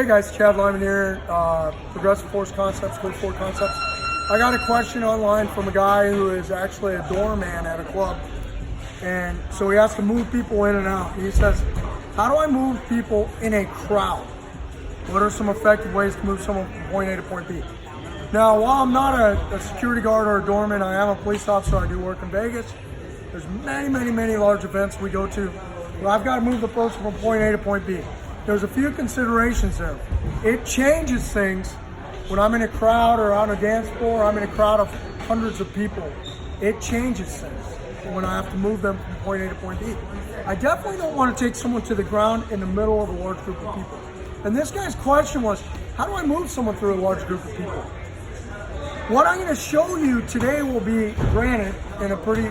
Hey guys, Chad Lyman here, Progressive Force Concepts, Code 4 Concepts. I got a question online from a guy who is actually a doorman at a club. And so he has to move people in and out. He says, how do I move people in a crowd? What are some effective ways to move someone from point A to point B? Now, while I'm not a security guard or a doorman, I am a police officer. I do work in Vegas. There's many large events we go to where I've got to move the person from point A to point B. There's a few considerations there. It changes things when I'm in a crowd or on a dance floor, I'm in a crowd of hundreds of people. It changes things when I have to move them from point A to point B. I definitely don't want to take someone to the ground in the middle of a large group of people. And this guy's question was, how do I move someone through a large group of people? What I'm going to show you today will be, granted, in a pretty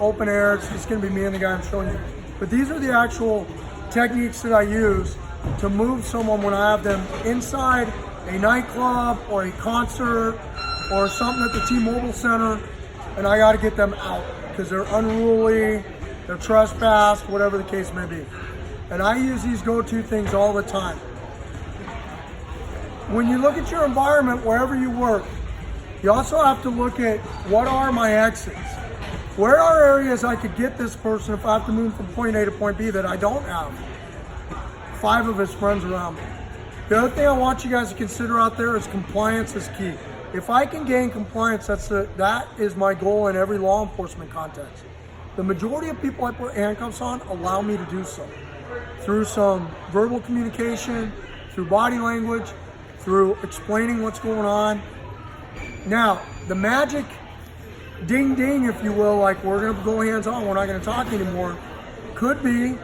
open air. It's just going to be me and the guy I'm showing you. But these are the actual techniques that I use to move someone when I have them inside a nightclub or a concert or something at the T-Mobile Center, and I got to get them out because they're unruly, they're trespassed, whatever the case may be. And I use these go-to things all the time. When you look at your environment, wherever you work, you also have to look at what are my exits. Where are areas I could get this person if I have to move from point A to point B that I don't have 5 of his friends around me? The other thing I want you guys to consider out there is compliance is key. If I can gain compliance, that is my goal in every law enforcement context. The majority of people I put handcuffs on allow me to do so through some verbal communication, through body language, through explaining what's going on. Now, the magic ding ding, if you will, like we're gonna go hands on, we're not gonna talk anymore, could be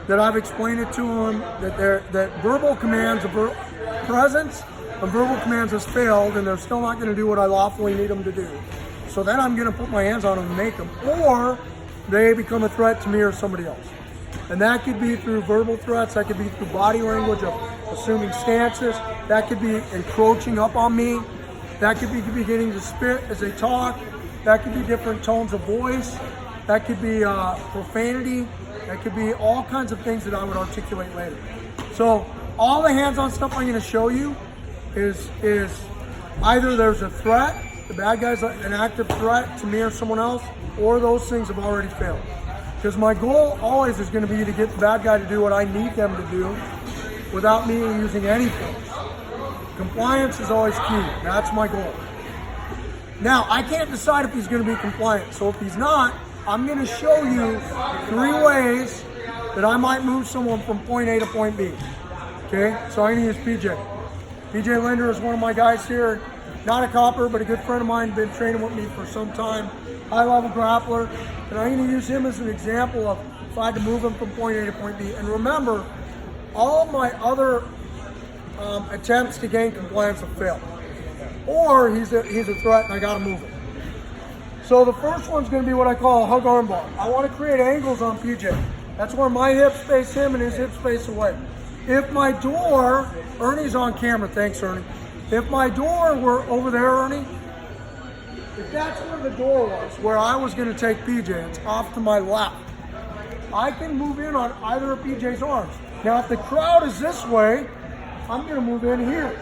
that I've explained it to them that verbal commands of presence and verbal commands has failed and they're still not gonna do what I lawfully need them to do. So then I'm gonna put my hands on them and make them, or they become a threat to me or somebody else. And that could be through verbal threats, that could be through body language of assuming stances, that could be encroaching up on me, that could be beginning to spit as they talk, that could be different tones of voice, that could be profanity, that could be all kinds of things that I would articulate later. So all the hands-on stuff I'm gonna show you is either there's a threat, the bad guy's an active threat to me or someone else, or those things have already failed. Because my goal always is gonna be to get the bad guy to do what I need them to do without me using any force. Compliance is always key, that's my goal. Now, I can't decide if he's gonna be compliant, so if he's not, I'm gonna show you 3 ways that I might move someone from point A to point B. Okay, so I'm gonna use PJ. PJ Linder is one of my guys here, not a copper, but a good friend of mine, been training with me for some time, high-level grappler, and I'm gonna use him as an example of if I had to move him from point A to point B. And remember, all my other attempts to gain compliance have failed. Or he's a threat and I gotta move him. So the first one's gonna be what I call a hug arm bar. I wanna create angles on PJ. That's where my hips face him and his hips face away. If my door, Ernie's on camera, thanks Ernie. If my door were over there, Ernie, if that's where the door was, where I was gonna take PJ, it's off to my left. I can move in on either of PJ's arms. Now if the crowd is this way, I'm gonna move in here.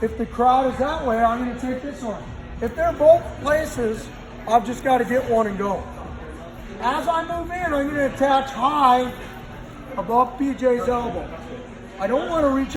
If the crowd is that way, I'm gonna take this arm. If they're both places, I've just gotta get one and go. As I move in, I'm gonna attach high above PJ's elbow. I don't wanna reach